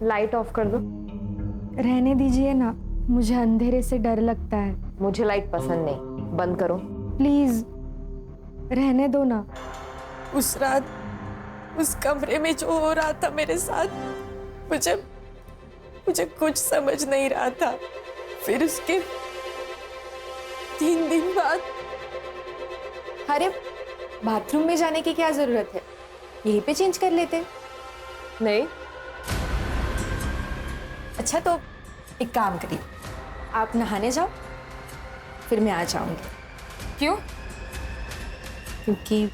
Light of कर दो। रहने दीजिए ना, मुझे अंधेरे से डर लगता है। मुझे लाइट पसंद नहीं, बंद करो। प्लीज रहने दो ना। उस रात उस कमरे में जो हो रहा था मेरे साथ, मुझे कुछ समझ नहीं रहा था। फिर उसके 3 दिन बाद। अरे बाथरूम में जाने की क्या जरूरत है, यहीं पे चेंज कर लेते। नहीं। अच्छा तो एक काम करिए, आप नहाने जाओ, फिर मैं आ जाऊंगी। क्यों? क्योंकि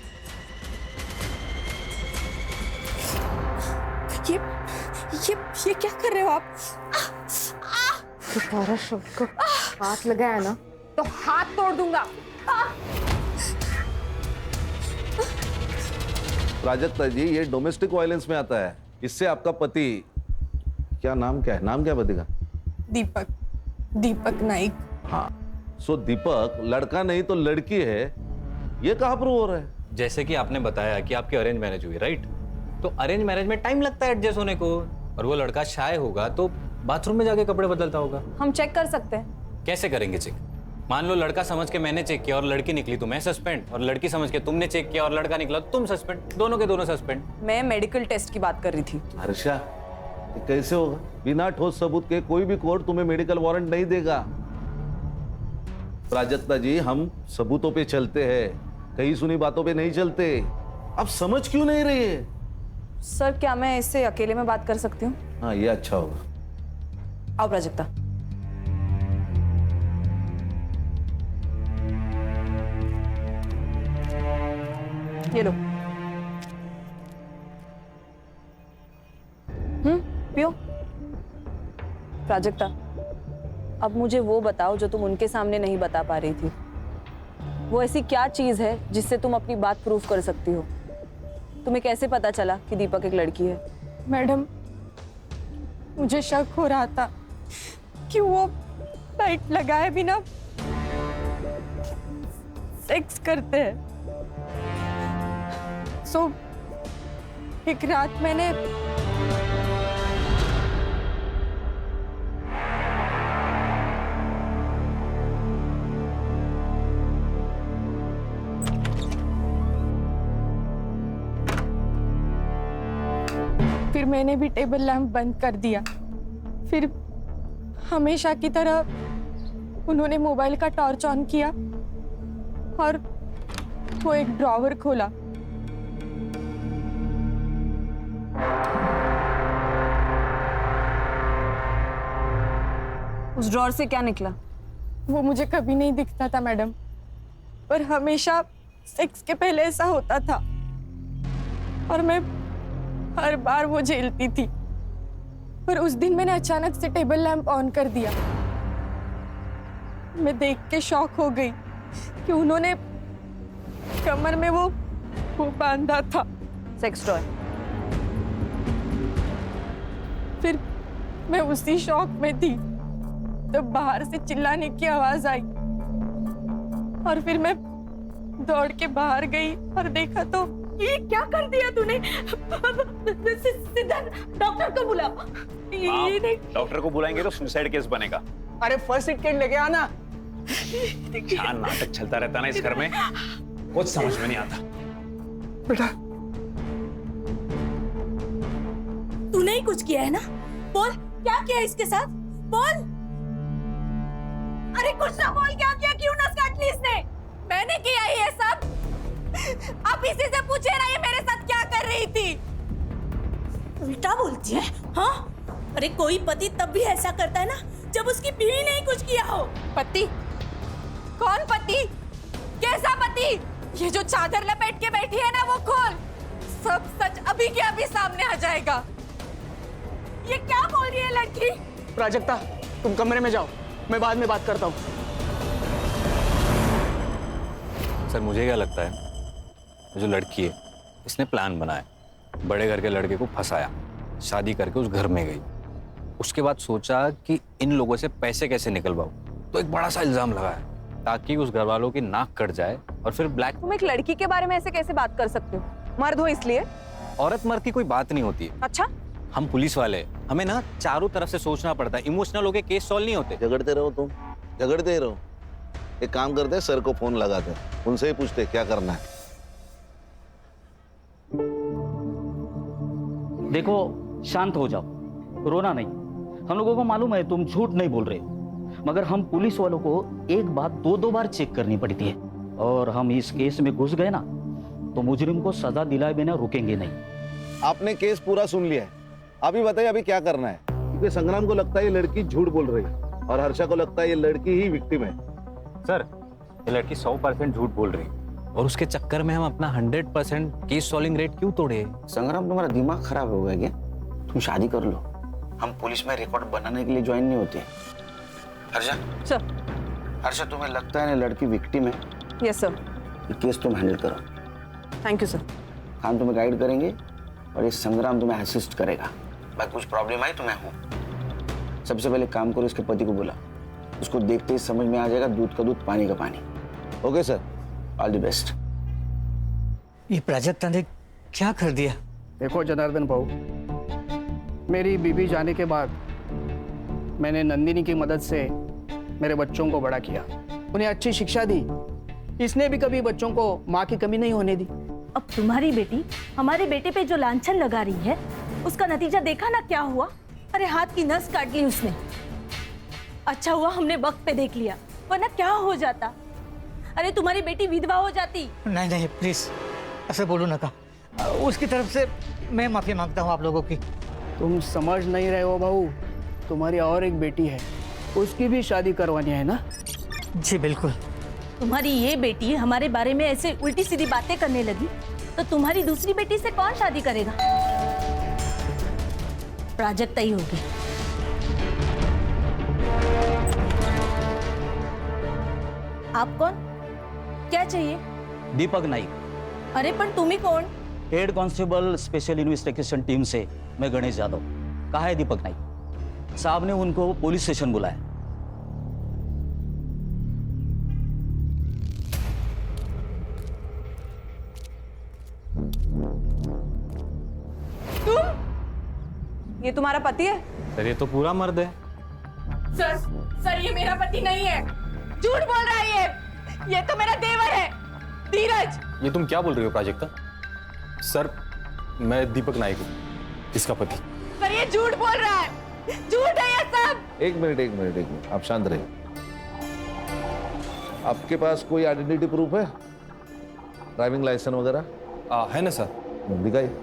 ये क्या कर रहे हो आप? तुम्हारा शब्द को हाथ लगाया ना तो हाथ तोड़ दूंगा। प्राजक्ता जी, ये डोमेस्टिक वायलेंस में आता है। इससे आपका पति, नाम क्या है पति का? दीपक नाइक। हाँ, सो दीपक लड़का नहीं तो लड़की है, ये कहाँ प्रूव हो रहा है? जैसे कि आपने बताया कि आपकी अरेंज मैरिज हुई, राइट? तो अरेंज मैरिज में टाइम लगता है एडजस्ट होने को, और वो लड़का शाय होगा तो बाथरूम में जाके कपड़े बदलता होगा। हम चेक कर सकते हैं। कैसे करेंगे चेक? मान लो लड़का समझ के मैंने चेक किया और लड़की निकली तो मैं सस्पेंड, और लड़की समझ के तुमने चेक किया और लड़का निकला तो तुम सस्पेंड, दोनों के दोनों सस्पेंड। मैं मेडिकल टेस्ट की बात कर रही थी। हर्षा, ये कैसे होगा? बिना ठोस सबूत के कोई भी कोर्ट तुम्हें मेडिकल वारंट नहीं देगा। प्राजक्ता जी, हम सबूतों पे चलते हैं, कहीं सुनी बातों पे नहीं चलते। आप समझ क्यों नहीं रही है? सर, क्या मैं इससे अकेले में बात कर सकती हूँ? हाँ, ये अच्छा होगा। आओ प्राजक्ता। ये लो। पियो। प्राजक्ता, अब मुझे वो बताओ जो तुम उनके सामने नहीं बता पा रही थी। वो ऐसी क्या चीज है जिससे तुम अपनी बात प्रूव कर सकती हो? तुम्हें कैसे पता चला कि दीपक एक लड़की है? मैडम, मुझे शक हो रहा था कि वो लाइट लगाए बिना सेक्स करते हैं। सो एक रात मैंने मैंने भी टेबल लैंप बंद कर दिया। फिर हमेशा की तरह उन्होंने मोबाइल का टॉर्च ऑन किया और वो एक ड्रॉवर खोला। उस ड्रॉवर से क्या निकला? वो मुझे कभी नहीं दिखता था मैडम, पर हमेशा सेक्स के पहले ऐसा होता था और मैं हर बार वो झेलती थी। पर उस दिन मैंने अचानक से टेबल लैंप ऑन कर दिया। मैं देख के शॉक हो गई कि उन्होंने कमर में वो बांधा था, सेक्स टॉय। फिर मैं उसी शॉक में थी तो बाहर से चिल्लाने की आवाज आई और फिर मैं दौड़ के बाहर गई और देखा तो ये क्या कर दिया तूने? सीधा डॉक्टर को बुला। ये नहीं, डॉक्टर को बुलाएंगे तो सुसाइड केस बनेगा। अरे फर्स्ट एड किट लेके आना। क्या नाटक चलता रहता ना इस घर में, कुछ समझ में नहीं आता। बेटा, तूने ही कुछ किया है ना? बोल, क्या किया इसके साथ? बोल। अरे कुछ ना बोल, क्या किया? क्यों नस काट ली इसने? मैंने किया ये सब। आप इसी से पूछे ना ये मेरे साथ क्या कर रही थी? उल्टा बोलती है, हाँ? अरे कोई पति तब भी ऐसा करता है ना जब उसकी बीवी ने ही कुछ किया हो। पति? कौन पति? कैसा पति? ये जो चादर लपेट के बैठी है ना, वो खोल। सब सच अभी के अभी सामने आ जाएगा। ये क्या बोल रही है लड़की? प्राजक्ता, तुम कमरे में जाओ, मैं बाद में बात करता हूँ। सर, मुझे क्या लगता है, जो लड़की है इसने प्लान बनाया, बड़े घर के लड़के को फंसाया, शादी करके उस घर में गई, उसके बाद सोचा कि इन लोगों से पैसे कैसे निकलवाऊं, तो एक बड़ा सा इल्जाम लगाया ताकि उस घर वालों की नाक कट जाए और फिर ब्लैक। तुम एक लड़की के बारे में ऐसे कैसे बात कर सकते हो? मर्द हो इसलिए? औरत मर्द की कोई बात नहीं होती है। अच्छा, हम पुलिस वाले हैं, हमें ना चारों तरफ से सोचना पड़ता है, इमोशनल होके केस सॉल्व नहीं होते। झगड़ते रहो तुम, झगड़ते ही रहो। एक काम करते हैं, सर को फोन लगाते हैं, उनसे ही पूछते हैं क्या करना है। देखो शांत हो जाओ, रोना नहीं। हम लोगों को मालूम है तुम झूठ नहीं बोल रहे हो, मगर हम पुलिस वालों को एक बात दो बार चेक करनी पड़ती है, और हम इस केस में घुस गए ना तो मुजरिम को सजा दिलाए बिना रुकेंगे नहीं। आपने केस पूरा सुन लिया है, अभी बताइए अभी क्या करना है। क्योंकि संग्राम को लगता है ये लड़की झूठ बोल रही है और हर्षा को लगता है ये लड़की ही विक्टिम है। सर ये लड़की 100% झूठ बोल रही है और उसके चक्कर में हम अपना 100% केस सॉल्विंग रेट क्यों तोड़े? संग्राम तुम्हारा दिमाग खराब हो गया क्या? तुम शादी कर लो, हम पुलिस में रिकॉर्ड बनाने के लिए ज्वाइन नहीं होते। हर्षा सर। हर्षा तुम्हें लगता है ना लड़की विक्टिम है? Yes sir. ये केस तुम हैंडल करो। Thank you sir. हम तुम्हें गाइड करेंगे और ये संग्राम तुम्हें असिस्ट करेगा। भाई कुछ प्रॉब्लम आई तो मैं हूँ। सबसे पहले काम करो, इसके पति को बुला, उसको देखते ही समझ में आ जाएगा दूध का दूध पानी का पानी। Okay sir, all the best. ये प्राजक्ता ने क्या कर दिया? देखो जनार्दन भाऊ, मेरी बीबी जाने के बाद मैंने नंदिनी की मदद से मेरे बच्चों को बड़ा किया, उन्हें अच्छी शिक्षा दी। इसने भी कभी बच्चों को माँ की कमी नहीं होने दी। अब तुम्हारी बेटी हमारे बेटे पे जो लांछन लगा रही है, उसका नतीजा देखा ना क्या हुआ? अरे हाथ की नस काट ली उसने। अच्छा हुआ हमने वक्त पे देख लिया, वरना क्या हो जाता? अरे तुम्हारी बेटी विधवा हो जाती। नहीं नहीं प्लीज ऐसे बोलो ना का। उसकी तरफ से मैं माफी मांगता हूँ आप लोगों की। तुम समझ नहीं रहे हो भाऊ, तुम्हारी और एक बेटी है, उसकी भी शादी करवानी है ना? जी बिल्कुल। तुम्हारी ये बेटी हमारे बारे में ऐसे उल्टी सीधी बातें करने लगी तो तुम्हारी दूसरी बेटी से कौन शादी करेगा? प्राजक्ता ही होगी। आप कौन? क्या चाहिए? दीपक नाइक। अरे पर तुम ही कौन? Head constable special investigation team से मैं गणेश यादव। कहा है दीपक नाइक? साहब ने उनको पुलिस स्टेशन बुलाया। ये तुम्हारा पति है? सर ये तो पूरा मर्द है। सर ये मेरा पति नहीं है, झूठ बोल रहा है ये तो मेरा देवर है, धीरज। ये तुम क्या बोल रही हो प्राजक्ता? सर मैं दीपक नाइक हूँ, इसका पति। सर ये झूठ बोल रहा है, झूठ है ये सब। एक मिनट, आप शांत रहिए। आपके पास कोई आइडेंटिटी प्रूफ है? ड्राइविंग लाइसेंस वगैरह? है ना सर। दिखाइए।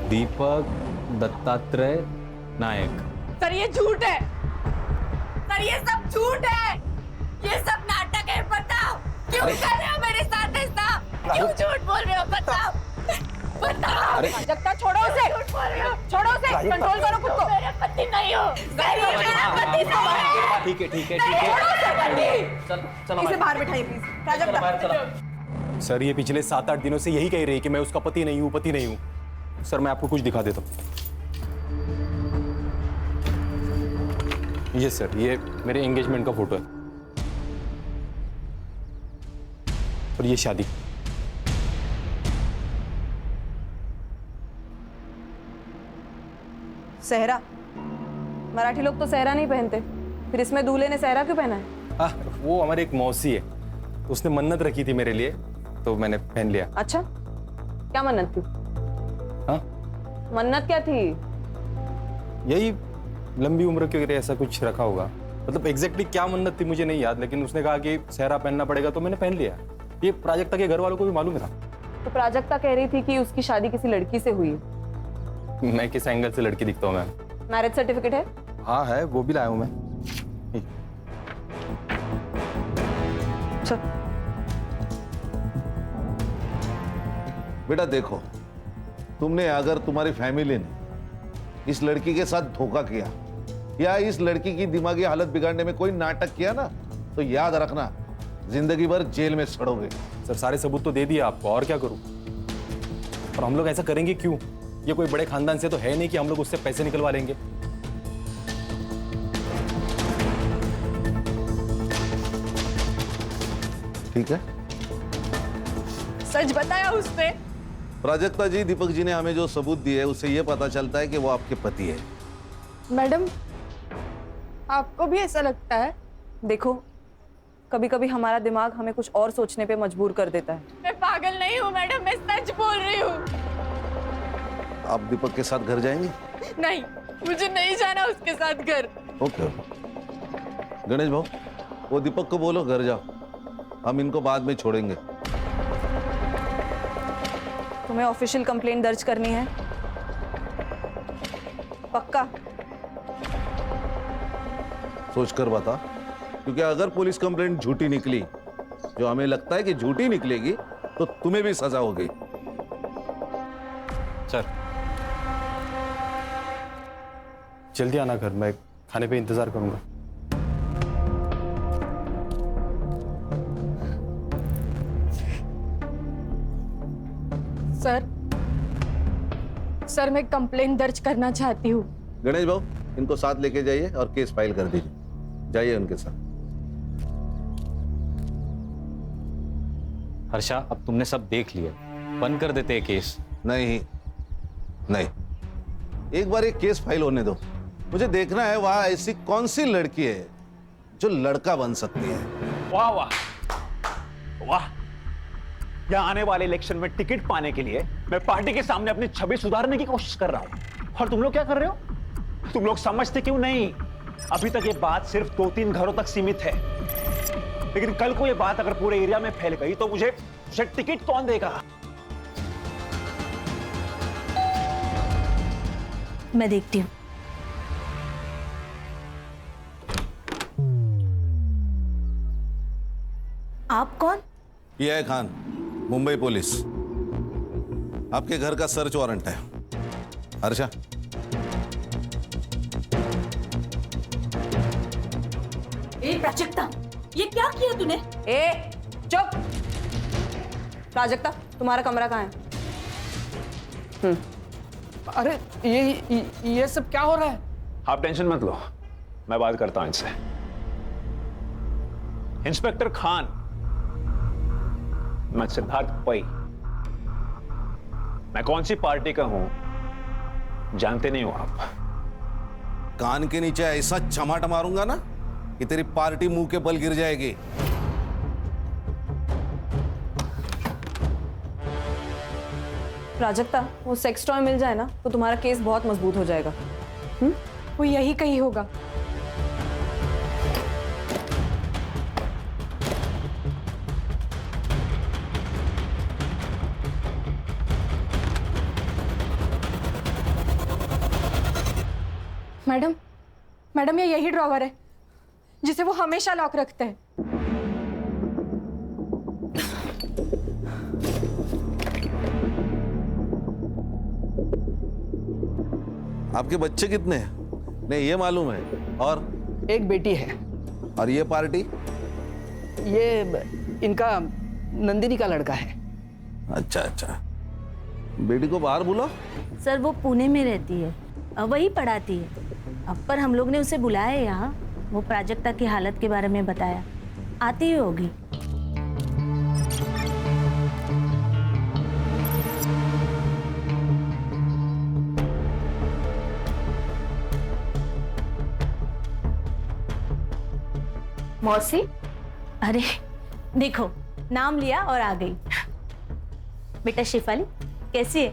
दीपक दत्तात्रेय नायक। सर ये झूठ है, सर ये सब झूठ है, ये सब नाटक है। बताओ क्यों कर रहे हो मेरे साथ ऐसा? क्यों झूठ बोल रहे हो? बताओ बताओ। प्राजक्ता छोड़ो उसे, छोड़ो उसे, कंट्रोल करो खुद को। मेरा पति नहीं हो, सर ये मेरा पति नहीं है। ठीक है। चलो इसे बाहर बिठाइए प्लीज। प्राजक्ता सर ये पिछले 7-8 दिनों से यही कह रही है कि मैं उसका पति नहीं हूँ, पति नहीं हूँ। सर मैं आपको कुछ दिखा देता हूँ। ये सर, ये मेरे एंगेजमेंट का फोटो है और ये शादी। सहरा। मराठी लोग तो सहरा नहीं पहनते, फिर इसमें दूल्हे ने सहरा क्यों पहना है? वो हमारी एक मौसी है, उसने मन्नत रखी थी मेरे लिए तो मैंने पहन लिया। अच्छा, क्या मन्नत थी? हाँ मन्नत क्या थी? यही लंबी उम्र के लिए ऐसा कुछ रखा होगा। मतलब एग्जैक्टली क्या मन्नत थी मुझे नहीं याद, लेकिन उसने कहा कि सहरा पहनना पड़ेगा तो मैंने पहन लिया। ये प्राजक्ता के घर वालों को भी मालूम था। तो प्राजक्ता कह रही थी कि उसकी शादी किसी लड़की से हुई। मैं किस एंगल से लड़की दिखता हूँ मैम? मैरिज सर्टिफिकेट है? हाँ है, वो भी लाया हूँ मैं। अच्छा। बेटा देखो, तुमने अगर तुम्हारी फैमिली ने इस लड़की के साथ धोखा किया या इस लड़की की दिमागी हालत बिगाड़ने में कोई नाटक किया ना, तो याद रखना जिंदगी भर जेल में सड़ोगे। सर सारे सबूत तो दे दिए आपको, और क्या करूं? और हम लोग ऐसा करेंगे क्यों? ये कोई बड़े खानदान से तो है नहीं कि हम लोग उससे पैसे निकलवा लेंगे। ठीक है? सच बताया उसने, प्राजक्ता जी, दीपक जी ने हमें जो सबूत दिए उससे ये पता चलता है कि वो आपके पति है। मैडम, आपको भी ऐसा लगता है? देखो, कभी कभी हमारा दिमाग हमें कुछ और सोचने पे मजबूर कर देता है। मैं पागल नहीं हूँ मैडम, मैं सच बोल रही हूँ। आप दीपक के साथ घर जाएंगे? नहीं, मुझे नहीं जाना उसके साथ घर। ओके। गणेश भाऊ, वो दीपक को बोलो घर जाओ, हम इनको बाद में छोड़ेंगे। तुम्हें ऑफिशियल कंप्लेंट दर्ज करनी है? पक्का? सोच कर बता, क्योंकि अगर पुलिस कंप्लेंट झूठी निकली, जो हमें लगता है कि झूठी निकलेगी, तो तुम्हें भी सजा होगी। सर, जल्दी आना घर, मैं खाने पे इंतजार करूंगा। सर मैं कंप्लेंट दर्ज करना चाहती हूँ। गणेश भाऊ, इनको साथ लेके जाइए और केस फाइल कर दीजिए। जाइए उनके साथ। हर्षा, अब तुमने सब देख लिया, बंद कर देते हैं केस। नहीं नहीं, एक बार एक केस फाइल होने दो। मुझे देखना है वहां ऐसी कौन सी लड़की है जो लड़का बन सकती है। वाह वाह वाह, यहाँ आने वाले इलेक्शन में टिकट पाने के लिए मैं पार्टी के सामने अपनी छवि सुधारने की कोशिश कर रहा हूं, और तुम लोग क्या कर रहे हो? तुम लोग समझते क्यों नहीं? अभी तक ये बात सिर्फ 2-3 घरों तक सीमित है, लेकिन कल को ये बात अगर पूरे एरिया में फैल गई तो मुझे टिकट कौन देगा? मैं देखती हूँ। आप कौन? ये है खान, मुंबई पुलिस। आपके घर का सर्च वारंट है। हर्षा, ए प्राजक्ता, ये क्या किया तूने? ए, चुप! प्राजक्ता, तुम्हारा कमरा कहाँ है? अरे ये सब क्या हो रहा है? आप टेंशन मत लो, मैं बात करता हूं इनसे। इंस्पेक्टर खान, मैं सिद्धार्थ पै। मैं कौन सी पार्टी का हूं जानते नहीं हो आप? कान के नीचे ऐसा चमाट मारूंगा ना कि तेरी पार्टी मुंह के बल गिर जाएगी। प्राजक्ता, वो सेक्स टॉय मिल जाए ना तो तुम्हारा केस बहुत मजबूत हो जाएगा। वो यही कहीं होगा। मैडम, ये यही ड्रॉवर है जिसे वो हमेशा लॉक रखते हैं। आपके बच्चे कितने हैं? नहीं, ये मालूम है। और एक बेटी है। और ये पार्टी? ये इनका नंदिनी का लड़का है। अच्छा अच्छा, बेटी को बाहर बुलाओ। सर वो पुणे में रहती है, वही पढ़ाती है। अब पर हम लोग ने उसे बुलाया है यहाँ, वो प्राजक्ता की हालत के बारे में बताया, आती ही होगी। मौसी, अरे देखो, नाम लिया और आ गई। बेटा शिफाली, कैसी है?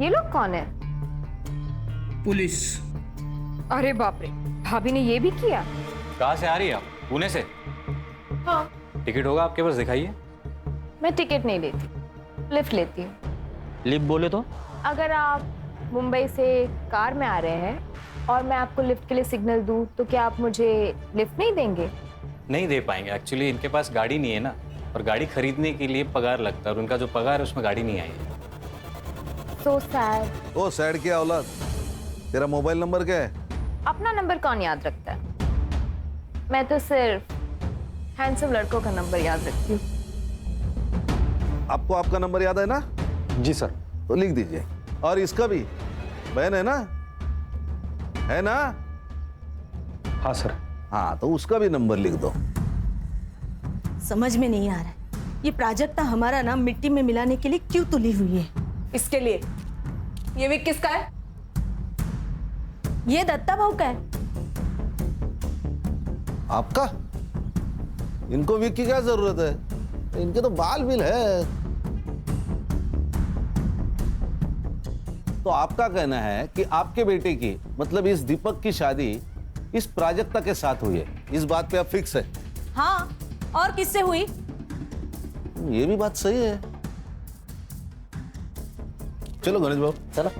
ये लोग कौन है? पुलिस। अरे बाप रे, भाभी ने ये भी किया? कहाँ से आ रही है आप? पुणे से? हाँ। टिकट होगा आपके पास, दिखाइए। मैं टिकट नहीं लेती, लिफ्ट लेती हूँ। लिफ्ट बोले तो? अगर आप मुंबई से कार में आ रहे हैं और मैं आपको लिफ्ट के लिए सिग्नल दूं, तो क्या आप मुझे लिफ्ट नहीं देंगे? नहीं दे पाएंगे, एक्चुअली इनके पास गाड़ी नहीं है ना, और गाड़ी खरीदने के लिए पगार लगता है, और उनका जो पगार है उसमें गाड़ी नहीं आई है। So sad। ओ सैड की औलाद, तेरा मोबाइल नंबर क्या है? अपना नंबर कौन याद रखता है? मैं तो सिर्फ हैंडसम लड़कों का नंबर याद रखती हूँ। आपको आपका नंबर याद है ना? जी सर। तो लिख दीजिए। और इसका भी, बहन है ना? है ना? हाँ सर। हाँ, तो उसका भी नंबर लिख दो। समझ में नहीं आ रहा है, ये प्राजक्ता हमारा नाम मिट्टी में मिलाने के लिए क्यों तुली हुई है? इसके लिए ये विग किसका है? ये दत्ता भाऊ का है। आपका? इनको विग की क्या जरूरत है? इनके तो बाल बिल है। तो आपका कहना है कि आपके बेटे की मतलब इस दीपक की शादी इस प्राजक्ता के साथ हुई है, इस बात पे आप फिक्स है? हाँ, और किससे हुई? ये भी बात सही है। चलो गणेश बाबू चलो।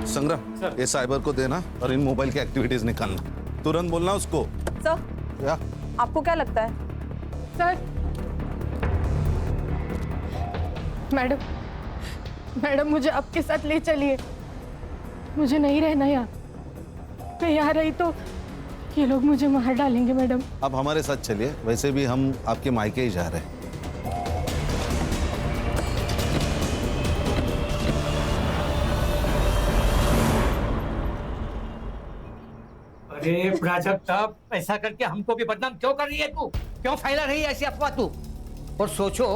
संग्राम, ये साइबर को देना और इन मोबाइल की एक्टिविटीज निकालना। तुरंत बोलना उसको। सर, क्या? आपको क्या लगता है? सर, मैडम मुझे आपके साथ ले चलिए। मुझे नहीं रहना यहाँ। मैं यहाँ रही तो ये लोग मुझे मार डालेंगे मैडम। आप हमारे साथ चलिए, वैसे भी हम आपके मायके ही जा रहे हैं। अरे प्राजक्ता, ऐसा करके हमको भी बदनाम क्यों कर रही है तू? क्यों फैला रही है ऐसी अफवाह तू? और सोचो,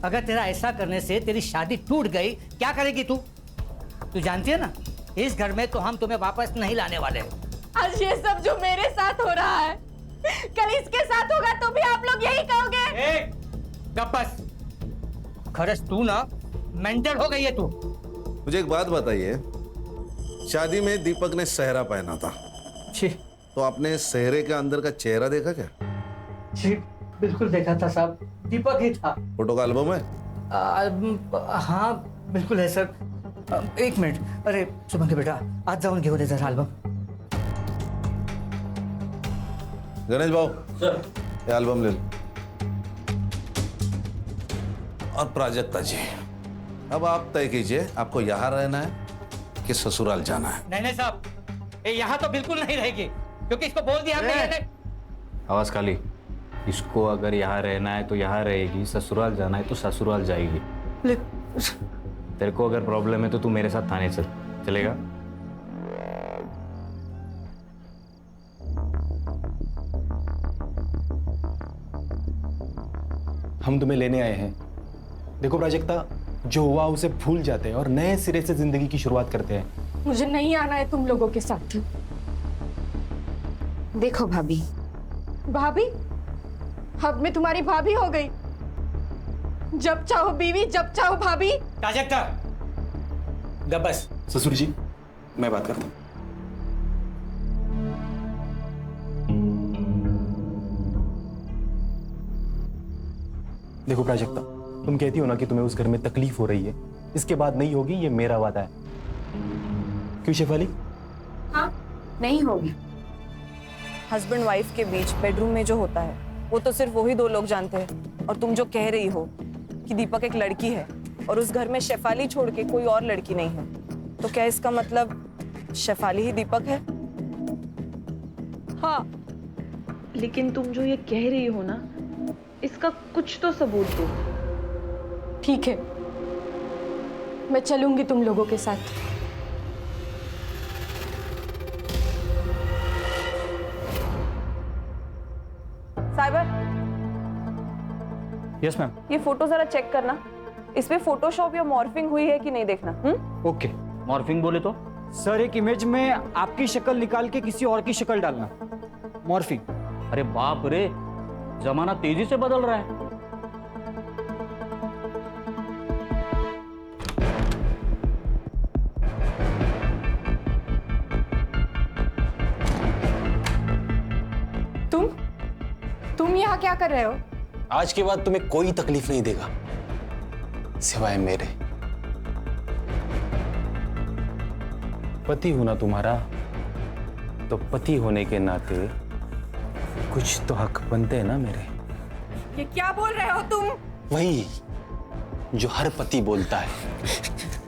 अगर तेरा ऐसा करने से तेरी शादी टूट गई, क्या करेगी तू? तू जानती है ना, इस घर में तो हम तुम्हें वापस नहीं लाने वाले। आज ये सब जो मेरे साथ हो रहा है, कल इसके साथ होगा तो भी आप लोग यही कहोगे। बस खरस, तू ना मेंटल हो गई है तू। मुझे एक बात बताइए, शादी में दीपक ने सेहरा पहना था, तो आपने सेहरे के अंदर का चेहरा देखा क्या? जी बिल्कुल देखा था साहब, दीपक ही था। फोटो का एल्बम है? हाँ बिल्कुल है सर। एक मिनट, अरे सुमन के बेटा आज जाऊन घेऊन ये जरा एल्बम। गणेश बाबू सर, ये एल्बम ले लो। और प्राजक्ता जी, अब आप तय कीजिए, आपको यहाँ रहना है कि ससुराल जाना है? नहीं साहब, यहाँ तो बिल्कुल नहीं रहेगी, क्योंकि इसको बोल दिया हमने। आवाज खाली। इसको अगर यहाँ रहना है तो यहाँ रहेगी, ससुराल जाना है तो ससुराल जाएगी। तेरे को अगर प्रॉब्लम है तो तू मेरे साथ थाने चल, चलेगा? हम तुम्हें लेने आए हैं। देखो प्राजक्ता, जो हुआ उसे भूल जाते हैं और नए सिरे से जिंदगी की शुरुआत करते हैं। मुझे नहीं आना है तुम लोगों के साथ। देखो भाभी, भाभी? अब मैं तुम्हारी भाभी हो गई। जब चाहो बीवी, जब चाहो भाभी। प्राजक्ता, बस। ससुर जी, मैं बात करता हूँ। देखो प्राजक्ता, तुम कहती हो ना कि तुम्हें उस घर में तकलीफ हो रही है, इसके बाद नहीं होगी, ये मेरा वादा है। क्यों शेफाली? हाँ, नहीं होगी। हस्बैंड वाइफ के बीच बेडरूम में जो होता है वो तो सिर्फ वही दो लोग जानते हैं। और तुम जो कह रही हो कि दीपक एक लड़की है और उस घर में शेफाली छोड़ के कोई और लड़की नहीं है, तो क्या इसका मतलब शेफाली ही दीपक है? हाँ, लेकिन तुम जो ये कह रही हो ना, इसका कुछ तो सबूत दो। ठीक है, मैं चलूंगी तुम लोगों के साथ। Cyber, yes ma'am. ये फोटो जरा चेक करना, इसमें फोटोशॉप या मॉर्फिंग हुई है कि नहीं देखना। ओके, मॉर्फिंग बोले तो? सर, एक इमेज में आपकी शक्ल निकाल के किसी और की शक्ल डालना, मॉर्फिंग। अरे बाप रे, जमाना तेजी से बदल रहा है। तुम यहाँ क्या कर रहे हो? आज के बाद तुम्हें कोई तकलीफ नहीं देगा सिवाय मेरे। पति हूं ना तुम्हारा, तो पति होने के नाते कुछ तो हक बनते हैं ना मेरे। ये क्या बोल रहे हो तुम? वही जो हर पति बोलता है,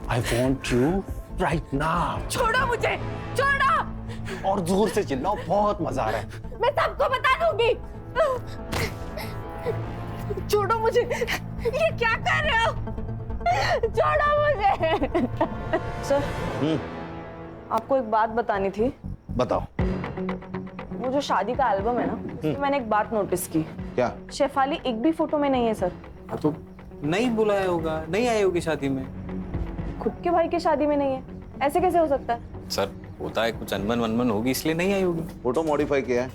I want you right now। छोड़ो मुझे, छोड़ो। और जोर से चिल्लाओ, बहुत मजा आ रहा है। मैं सबको बता दूंगी। छोड़ो मुझे, ये क्या कर रहे हो? छोड़ो मुझे। सर, आपको एक बात बतानी थी। बताओ। वो जो शादी का एल्बम है ना, उसमें मैंने एक बात नोटिस की। क्या? शेफाली एक भी फोटो में नहीं है सर। हाँ तो नहीं बुलाया होगा, नहीं आई होगी शादी में। खुद के भाई की शादी में नहीं है, ऐसे कैसे हो सकता है? सर होता है, कुछ अनबन वनबन होगी इसलिए नहीं आई होगी। फोटो मॉडिफाई किया है?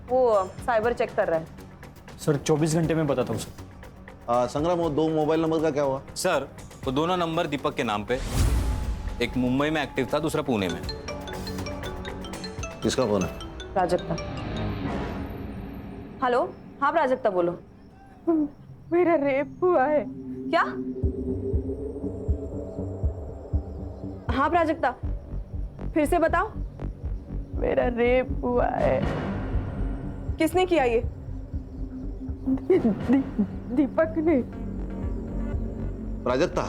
वो साइबर चेक कर रहा है। सर 24 घंटे में बताता हूँ सर। संग्राम, वो 2 मोबाइल नंबर का क्या हुआ? सर वो दोनों नंबर दीपक के नाम पे, एक मुंबई में एक्टिव था, दूसरा पुणे में। किसका फोन है? प्राजक्ता। हेलो, हाँ प्राजक्ता बोलो। मेरा रेप हुआ है। क्या? हाँ प्राजक्ता, फिर से बताओ। मेरा रेप हुआ है। किसने किया ये? दीपक ने। प्राजक्ता?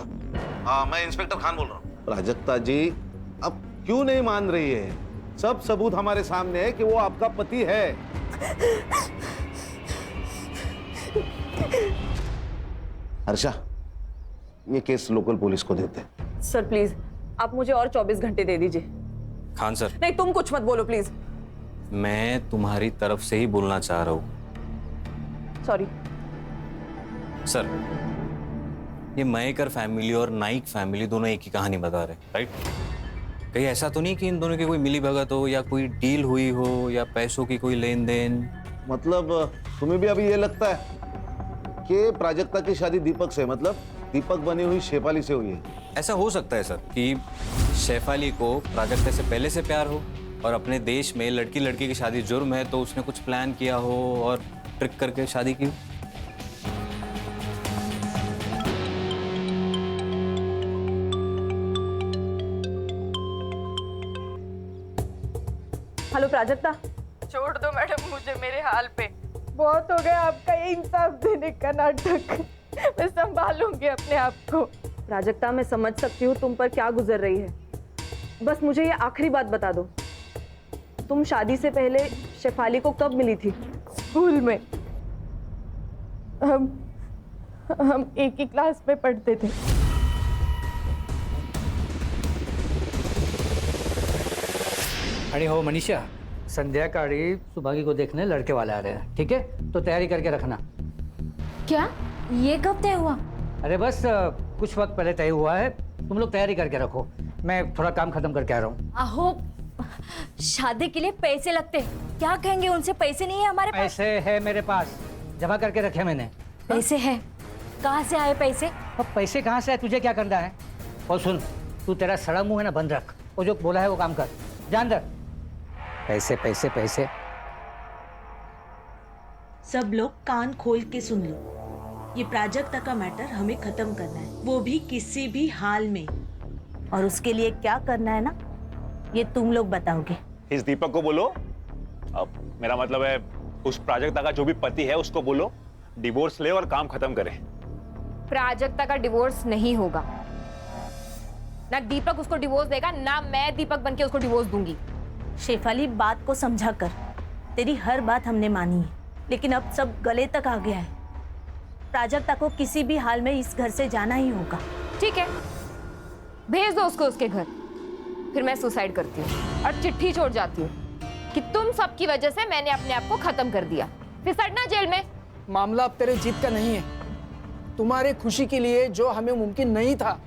मैं इंस्पेक्टर खान बोल रहा हूँ। प्राजक्ता जी, अब क्यों नहीं मान रही है? सब सबूत हमारे सामने है कि वो आपका पति है। हर्षा, ये केस लोकल पुलिस को देते हैं। सर प्लीज, आप मुझे और 24 घंटे दे दीजिए। खान सर, नहीं, तुम कुछ मत बोलो प्लीज। मैं तुम्हारी तरफ से ही बोलना चाह रहा हूँ। सॉरी सर, ये मयेकर फैमिली और नाइक फैमिली दोनों एक ही कहानी बता रहे, राइट? कहीं ऐसा तो नहीं कि इन दोनों की कोई मिली भगत हो या कोई डील हुई हो या पैसों की कोई लेन देन? मतलब तुम्हें भी अभी ये लगता है कि प्राजक्ता की शादी दीपक से, मतलब दीपक बनी हुई शेफाली से हुई है? ऐसा हो सकता है सर कि शेफाली को प्राजक्ता से पहले से प्यार हो और अपने देश में लड़की लड़की की शादी जुर्म है, तो उसने कुछ प्लान किया हो और ट्रिक करके शादी की। हेलो प्राजक्ता। छोड़ दो मैडम मुझे मेरे हाल पे। बहुत हो गया आपका ये इंसाफ देने का नाटक। मैं संभालूंगी अपने आप को। प्राजक्ता, मैं समझ सकती हूँ तुम पर क्या गुजर रही है। बस मुझे ये आखिरी बात बता दो, तुम शादी से पहले शेफाली को कब मिली थी? स्कूल में। हम एक ही क्लास में पढ़ते थे। अरे हो मनीषा, संध्याकाळी सुभागी को देखने लड़के वाले आ रहे हैं, ठीक है? तो तैयारी करके रखना। क्या? ये कब तय हुआ? अरे बस कुछ वक्त पहले तय हुआ है, तुम लोग तैयारी करके रखो। मैं थोड़ा काम खत्म करके आ रहा हूँ। आहो, शादी के लिए पैसे लगते, क्या कहेंगे उनसे? पैसे नहीं है हमारे पास। पैसे है मेरे पास, जमा करके रखे मैंने। पैसे हैं? कहाँ से आए पैसे? अब पैसे कहाँ से आए, तुझे क्या करना है? और सुन, तू तेरा सड़ा मुंह है ना बंद रख, वो जो बोला है वो काम कर, ध्यान रख। पैसे पैसे पैसे। सब लोग कान खोल के सुन लो, ये प्राजक्ता का मैटर हमें खत्म करना है, वो भी किसी भी हाल में। और उसके लिए क्या करना है ना, ये तुम लोग बताओगे। इस दीपक को बोलो, अब मेरा मतलब है उस प्राजक्ता का जो भी पति है उसको बोलो डिवोर्स ले और काम खत्म करे। प्राजक्ता का डिवोर्स नहीं होगा। ना दीपक उसको डिवोर्स देगा, ना मैं दीपक बनके उसको डिवोर्स दूंगी। शेफाली, बात को समझा कर, तेरी हर बात हमने मानी है, लेकिन अब सब गले तक आ गया है। प्राजक्ता को किसी भी हाल में इस घर से जाना ही होगा। ठीक है, भेज दो उसको उसके घर, फिर मैं सुसाइड करती हूँ और चिट्ठी छोड़ जाती हूँ कि तुम सबकी वजह से मैंने अपने आप को खत्म कर दिया, फिर सड़ना जेल में। मामला अब तेरे जीत का नहीं है। तुम्हारे खुशी के लिए जो हमें मुमकिन नहीं था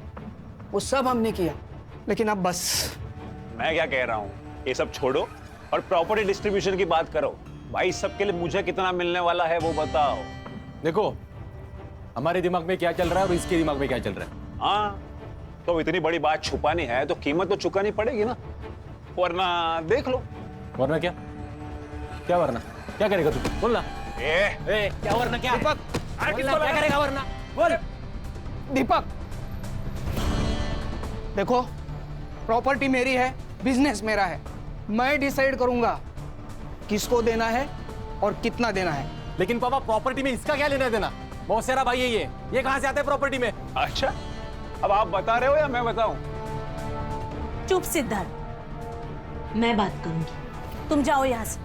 वो सब हमने किया, लेकिन अब बस। मैं क्या कह रहा हूँ, ये सब छोड़ो और प्रॉपर्टी डिस्ट्रीब्यूशन की बात करो। भाई सबके लिए मुझे कितना मिलने वाला है वो बताओ। देखो हमारे दिमाग में क्या चल रहा है और इसके दिमाग में क्या चल रहा है। हाँ, तो इतनी बड़ी बात छुपानी है तो कीमत तो चुकानी पड़ेगी ना, वरना देख लो। वरना क्या? क्या वरना? क्या करेगा तू? बोल ना। क्या वरना क्या? दीपक, क्या करेगा वरना? बोल। दीपक देखो, प्रॉपर्टी मेरी है, बिजनेस मेरा है, मैं डिसाइड करूंगा किसको देना है और कितना देना है। लेकिन पापा प्रॉपर्टी में इसका क्या लेना देना? बहुत सारा भाई है ये कहां से आता है प्रॉपर्टी में? अच्छा, अब आप बता रहे हो या मैं बताऊं? चुप सिद्धार्थ, मैं बात करूंगी, तुम जाओ यहाँ से।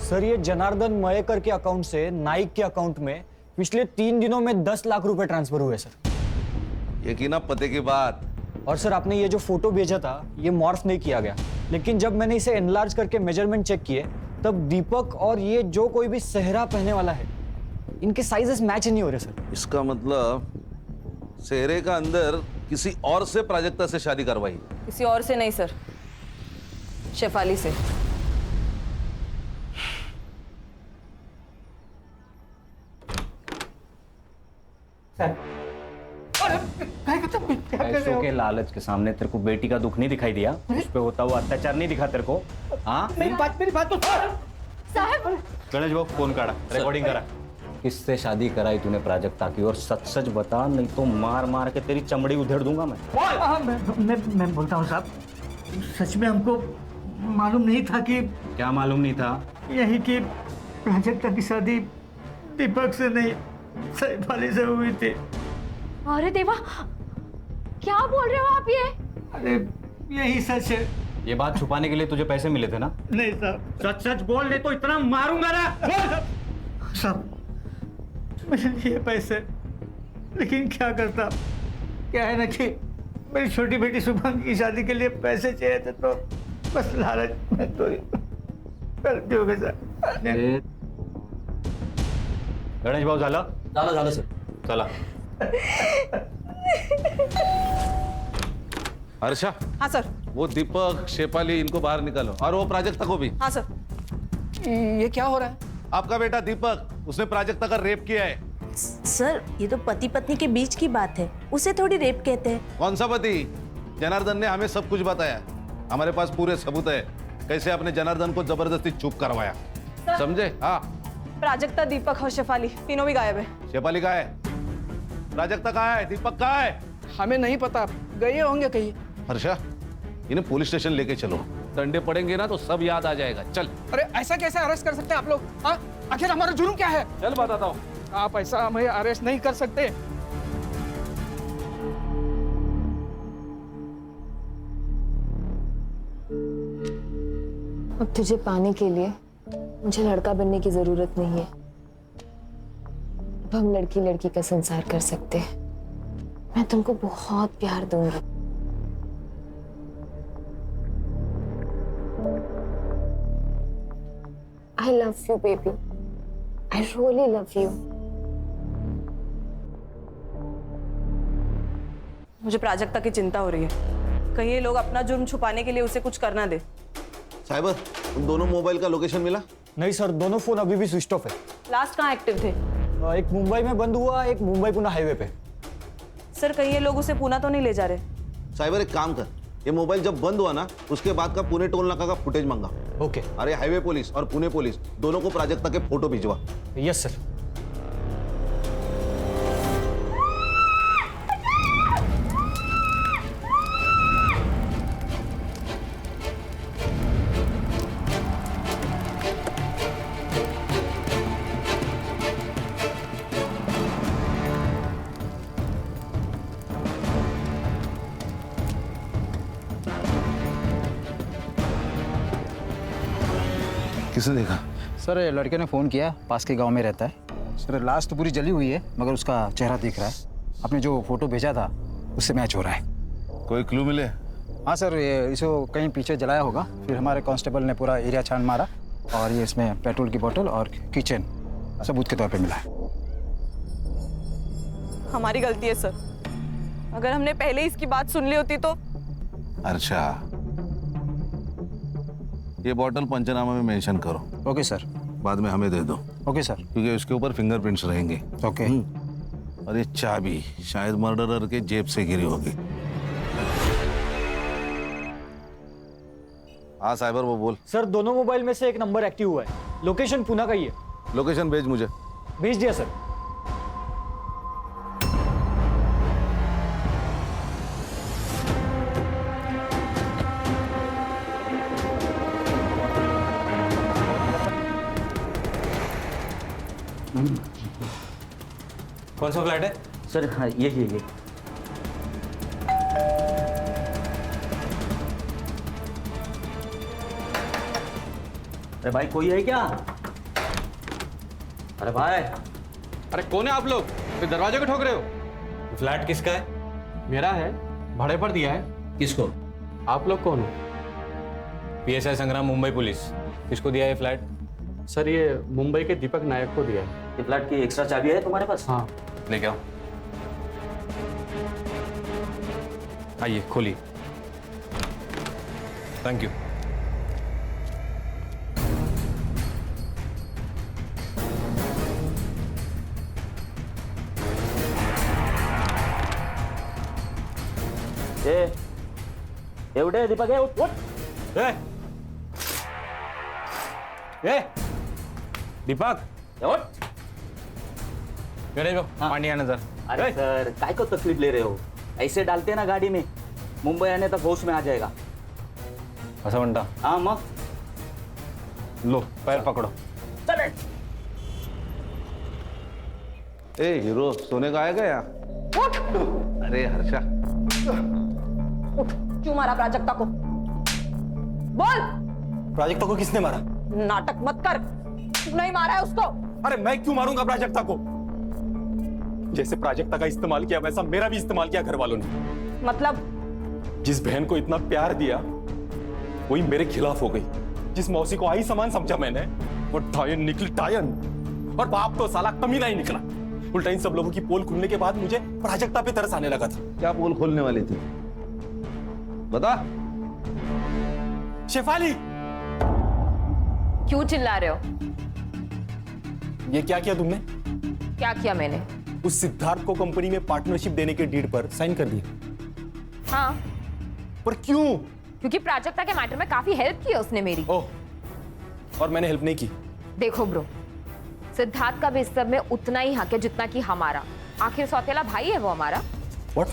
सर ये जनार्दन मयेकर के अकाउंट से नाइक के अकाउंट में पिछले 3 दिनों में 10 लाख रुपए ट्रांसफर हुए सर। यकीन पते की बात। और सर आपने ये जो फोटो भेजा था ये मॉर्फ नहीं किया गया, लेकिन जब मैंने इसे एनलार्ज करके मेजरमेंट चेक किए तब दीपक और ये जो कोई भी सेहरा पहनने वाला है इनके साइजेस मैच नहीं हो रहे सर। इसका मतलब सेहरे का अंदर किसी और से प्राजक्ता से शादी करवाई। किसी और से नहीं सर, शेफाली से। पैसों के लालच के सामने तेरे को बेटी का दुख नहीं दिखाई दिया? उस पे होता हुआ अत्याचार नहीं दिखा तेरे को? हाँ मेरी बात तो साहब गणेश बाबू फोन काटा, रिकॉर्डिंग करा। किससे शादी कराई तूने प्राजक्ता की? और सच सच बता, नहीं तो मार मार के तेरी चमड़ी उधेड़ दूंगा मैं। मैं बोलता हूँ साहब, सच में हमको मालूम नहीं था कि क्या मालूम नहीं था? यही कि प्राजक्ता की शादी दीपक से नहीं शेफाली से हुई थी। अरे देवा, क्या बोल रहे हो आप ये? अरे यही सच है। ये बात छुपाने के लिए तुझे पैसे मिले थे ना? नहीं साहब, सच सच बोल ले तो इतना मारूंगा ना। साहब मैंने लिए पैसे, लेकिन क्या करता, क्या है ना कि मेरी छोटी बेटी शुभांगी की शादी के लिए पैसे चाहिए थे, तो बस लालच में तो गलती हो गई सर। गणेश भाऊ झालं? झालं सर। चला। हर्षा, हाँ सर। वो दीपक, शेफाली इनको बाहर निकालो, और वो प्राजक्ता को भी। हाँ सर। ये क्या हो रहा है? आपका बेटा दीपक, उसने प्राजक्ता का रेप किया है। सर ये तो पति पत्नी के बीच की बात है, उसे थोड़ी रेप कहते हैं। कौन सा पति? जनार्दन ने हमें सब कुछ बताया, हमारे पास पूरे सबूत है कैसे आपने जनार्दन को जबरदस्ती चुप करवाया। समझे? हाँ। प्राजक्ता, दीपक और शेफाली तीनों भी गायब है। शेफाली कहाँ है? प्राजक्ता कहाँ है? दीपक कहाँ है? हमें नहीं पता, गए होंगे कहीं। हर्षा, इन्हें पुलिस स्टेशन लेके चलो, डंडे पड़ेंगे ना तो सब याद आ जाएगा। चल। अरे ऐसा कैसे अरेस्ट कर सकते हैं आप लोग? हाँ, आखिर हमारा जुर्म क्या है? चल बताता हूँ। आप ऐसा हमें अरेस्ट नहीं कर सकते। अब तुझे पाने के लिए मुझे लड़का बनने की जरूरत नहीं है। अब हम लड़की लड़की का संसार कर सकते हैं। मैं तुमको बहुत प्यार दूंगी। I love you, baby. I really love you. मुझे प्राजक्ता की चिंता हो रही है, कहीं ये लोग अपना जुर्म छुपाने के लिए उसे कुछ करना दे। साइबर, उन दोनों मोबाइल का लोकेशन मिला? नहीं सर, दोनों फोन अभी भी स्विच ऑफ है। लास्ट कहाँ एक्टिव थे? एक मुंबई में बंद हुआ, एक मुंबई पुणे हाईवे पे। सर कहीं ये लोग उसे पूना तो नहीं ले जा रहे? साइबर एक काम कर, ये मोबाइल जब बंद हुआ ना उसके बाद का पुणे टोल नाका का फुटेज मंगा। ओके। अरे हाईवे पुलिस और पुणे पुलिस दोनों को प्राजक्ता के फोटो भिजवा। Yes sir. किसने देखा? सर लड़के ने फ़ोन किया, पास के गांव में रहता है। सर लाश तो पूरी जली हुई है मगर उसका चेहरा दिख रहा है। आपने जो फोटो भेजा था उससे मैच हो रहा है। कोई क्लू मिले? हाँ सर, ये इसको कहीं पीछे जलाया होगा, फिर हमारे कांस्टेबल ने पूरा एरिया छान मारा और ये इसमें पेट्रोल की बोतल और किचन सबूत के तौर पे मिला है। हमारी गलती है सर, अगर हमने पहले इसकी बात सुन ली होती तो। अच्छा, ये बोतल पंचनामा में मेंशन करो। Okay sir. बाद में हमें दे दो। Okay sir. क्योंकि उसके ऊपर फिंगरप्रिंट्स रहेंगे। ओके। और ये चाबी शायद मर्डरर के जेब से गिरी होगी। हाँ साइबर, वो बोल। सर दोनों मोबाइल में से एक नंबर एक्टिव हुआ है, लोकेशन पुणे का ही है। लोकेशन भेज मुझे। भेज दिया सर। कौन सा फ्लैट है? सर हाँ ये अरे भाई कोई है क्या? अरे भाई, अरे कौन है आप लोग? फिर दरवाजे को ठोक रहे हो? फ्लैट किसका है? मेरा है, भाड़े पर दिया है। किसको? आप लोग कौन हो? पीएसआई संग्राम, मुंबई पुलिस। किसको दिया है फ्लैट? सर ये मुंबई के दीपक नायक को दिया है। ये फ्लैट की एक्स्ट्रा चाबी है तुम्हारे पास? हाँ। लेके आओ। आइए खोलिए। Thank you. एवढे दीपक आहे, उठ उठ। ए दीपक उठ। गणेश भाऊ पानी आना जरा। अरे सर काय को तकलीफ ले रहे हो? ऐसे डालते ना गाड़ी में, मुंबई आने तक होश में आ जाएगा। असं म्हणता? हाँ मग लो पैर पकड़ो। चले। ए हीरो सोने का आएगा या? अरे हर्षा, क्यों मारा प्राजक्ता को? बोल। प्राजक्ता को किसने मारा? नाटक मत कर, नहीं मारा है उसको। अरे मैं क्यों मारूंगा प्राजक्ता को? जैसे प्राजक्ता का इस्तेमाल किया वैसा मेरा भी इस्तेमाल किया घर वालों ने। मतलब? जिस बहन को इतना प्यार दिया वही मेरे खिलाफ हो गई। जिस मौसी को आई समान समझा मैंने, वो टायन निकली टायन। और बाप तो साला कमीना ही निकला। उल्टा इन सब लोगों की पोल खुलने के बाद मुझे प्राजक्ता पे तरस आने लगा था। क्या पोल खोलने वाली थी? बता। शेफाली, क्यों चिल्ला रहे हो? ये क्या किया तुमने? क्या किया मैंने? उस सिद्धार्थ को कंपनी में पार्टनरशिप देने के डीड पर साइन कर दिया। हाँ। पर क्यों? क्योंकि प्राजक्ता के मैटर में काफी हेल्प की है उसने मेरी। ओह, और मैंने हेल्प नहीं की? देखो ब्रो, सिद्धार्थ का भी इस सब में उतना ही हक है जितना कि हमारा। आखिर सौतेला भाई है वो हमारा। What?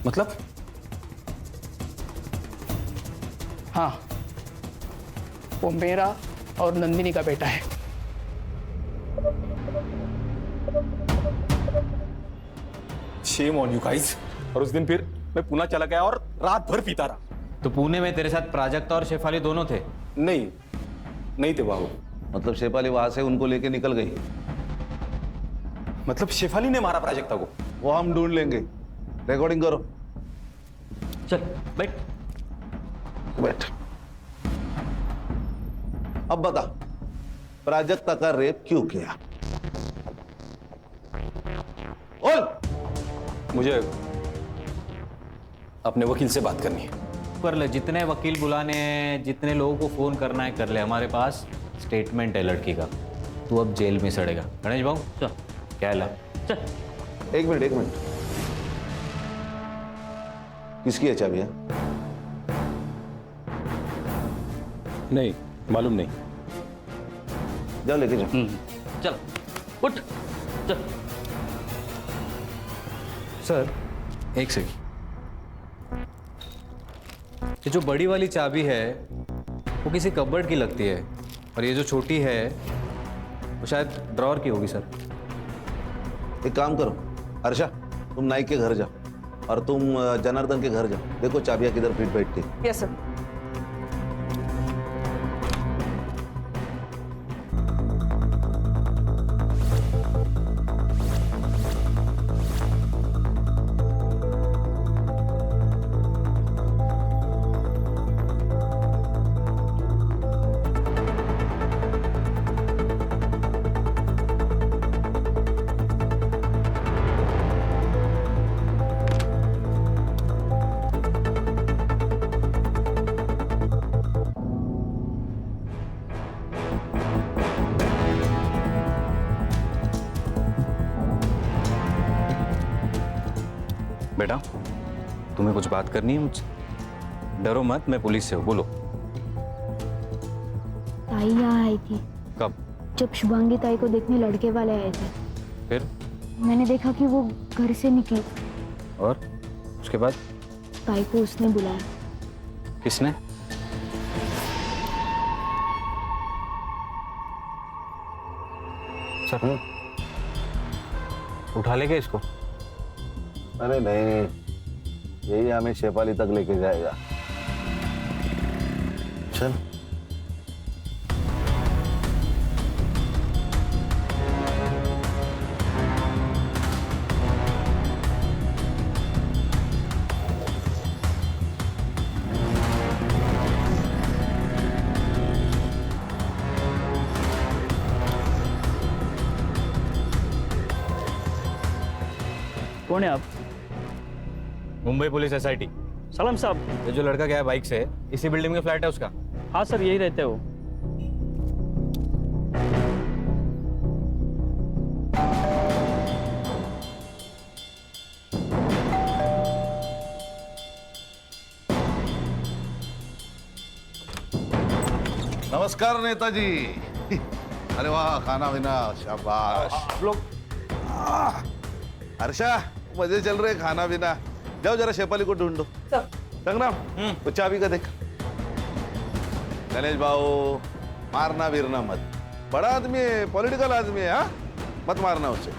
मतलब? हाँ, वो मेरा और नंदिनी का बेटा है। Shame on you guys। और उस दिन फिर मैं पुणे चला गया और रात भर पीता रहा। तो पुणे में तेरे साथ प्राजक्ता और शेफाली दोनों थे? नहीं थे बाबू। मतलब शेफाली वहां से उनको लेके निकल गई? मतलब शेफाली ने मारा प्राजक्ता को? वो हम ढूंढ लेंगे। रिकॉर्डिंग करो। चल बैठ। बैठ। अब बता, प्राजक्ता का रेप क्यों किया? बोल। मुझे अपने वकील से बात करनी है। कर ले, जितने वकील बुलाने हैं, जितने लोगों को फोन करना है कर ले। हमारे पास स्टेटमेंट है लड़की का। तू अब जेल में सड़ेगा। गणेश भाऊ चल। क्या ला? चल। एक मिनट। किसकी है चाबियां? नहीं मालूम नहीं। जाओ लेके जाओ। चल उठ चल। सर एक सेकंड, ये जो बड़ी वाली चाबी है वो किसी कबर्ड की लगती है, और ये जो छोटी है वो शायद ड्रॉअर की होगी सर। एक काम करो हर्षा, तुम नाइक के घर जाओ और तुम जनार्दन के घर जाओ। देखो चाबियां किधर फिट बैठती है। Yes sir. बेटा तुम्हें कुछ बात करनी है मुझसे? डरो मत, मैं पुलिस से हूँ। बोलो। ताई यहाँ आई थी। कब? जब शुभांगी ताई को देखने लड़के वाले आए थे। फिर? मैंने देखा कि वो घर से निकली। और उसके बाद? ताई को उसने बुलाया। किसने? सर उठा ले क्या इसको? अरे नहीं, यही हमें शेफाली तक लेके जाएगा। चल। कौन है आप? Mumbai police SIT। सलाम साहब। ये जो लड़का गया है बाइक से, इसी बिल्डिंग में फ्लैट है उसका? हाँ सर, यही रहते हो। नमस्कार नेताजी। अरे वाह, खाना पीना शाबाश। आप लोग हर्षा, मजे चल रहे, खाना पीना। जाओ जरा शेफाली को ढूंढो। संग्राम, वो चाबी का देख। गणेश भाऊ, मारना वीरना मत। बड़ा आदमी है, पॉलिटिकल आदमी है, हाँ? मत मारना उसे।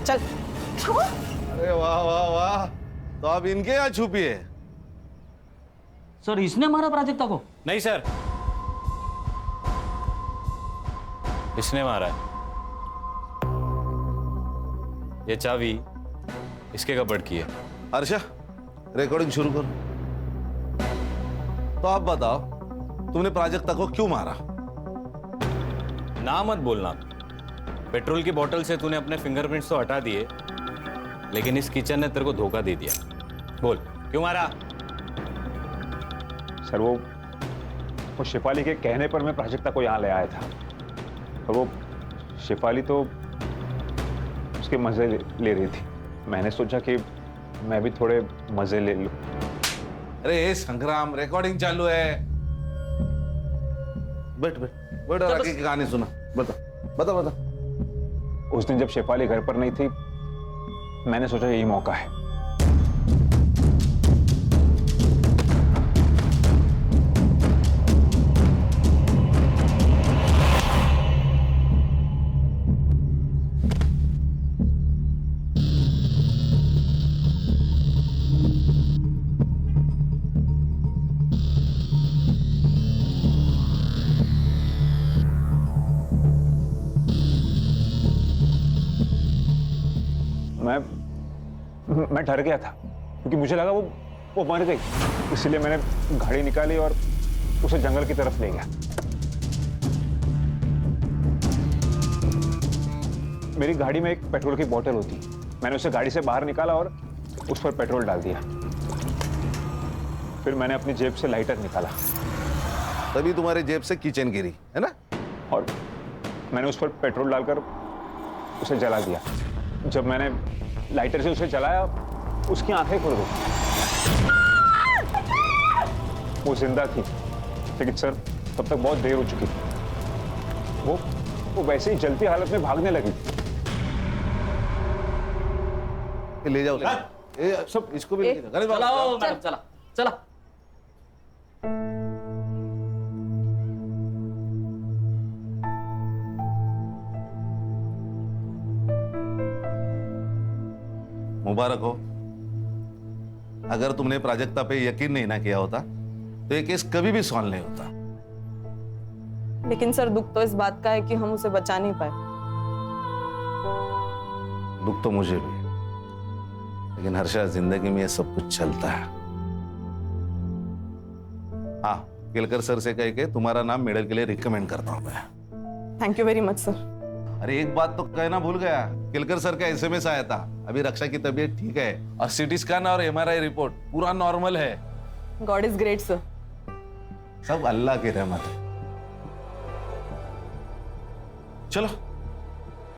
चल। अरे वाह वाह वाह, तो आप इनके यहाँ छुपी है? सर, इसने मारा प्राजक्ता को? नहीं सर, इसने मारा है। ये चाबी इसके कपबोर्ड की है। हर्षा, रिकॉर्डिंग शुरू करो। तो आप बताओ, तुमने प्राजक्ता को क्यों मारा? ना मत बोलना। पेट्रोल की बोतल से तूने अपने फिंगरप्रिंट्स तो हटा दिए, लेकिन इस किचन ने तेरे को धोखा दे दिया। बोल, क्यों मारा? सर, वो शेफाली के कहने पर मैं प्राजक्ता को यहाँ ले आया था, और वो शेफाली तो उसके मजे ले रही थी। मैंने सोचा कि मैं भी थोड़े मजे ले लूं। अरे संग्राम, रिकॉर्डिंग चालू है। बैठ बैठ बैठ और आगे की कहानी सुना। बता बता बता। उस दिन जब शेफाली घर पर नहीं थी, मैंने सोचा यही मौका है। मैं डर गया था, क्योंकि मुझे लगा वो मर गई। इसलिए मैंने गाड़ी निकाली और उसे जंगल की तरफ ले गया। मेरी गाड़ी में एक पेट्रोल की बोतल होती, मैंने उसे गाड़ी से बाहर निकाला और उस पर पेट्रोल डाल दिया। फिर मैंने अपनी जेब से लाइटर निकाला, तभी तुम्हारे जेब से किचन गिरी, है ना? और मैंने उस पर पेट्रोल डालकर उसे जला दिया। जब मैंने लाइटर से उसे जलाया, उसकी आंखें खुल गई। वो जिंदा थी, लेकिन सर तब तक बहुत देर हो चुकी थी। वो वैसे ही जलती हालत में भागने लगी। ले जाओ, सब इसको भी चलाओ मैडम, चला चला। मुबारक हो। अगर तुमने प्राजक्ता पे यकीन नहीं ना किया होता तो ये केस कभी भी सॉल्व नहीं होता। लेकिन सर, दुख तो इस बात का है कि हम उसे बचा नहीं पाए। दुख तो मुझे भी, लेकिन हर्षा, जिंदगी में ये सब कुछ चलता है। हाँ, केलकर सर से कह के तुम्हारा नाम मेडल के लिए रिकमेंड करता हूं मैं। Thank you very much sir. अरे एक बात तो कहना भूल गया, केलकर सर का SMS आया था। अभी रक्षा की तबीयत ठीक है और CT स्कैन और MRI रिपोर्ट पूरा नॉर्मल है। God is great sir. सब अल्लाह की रहमत है। चलो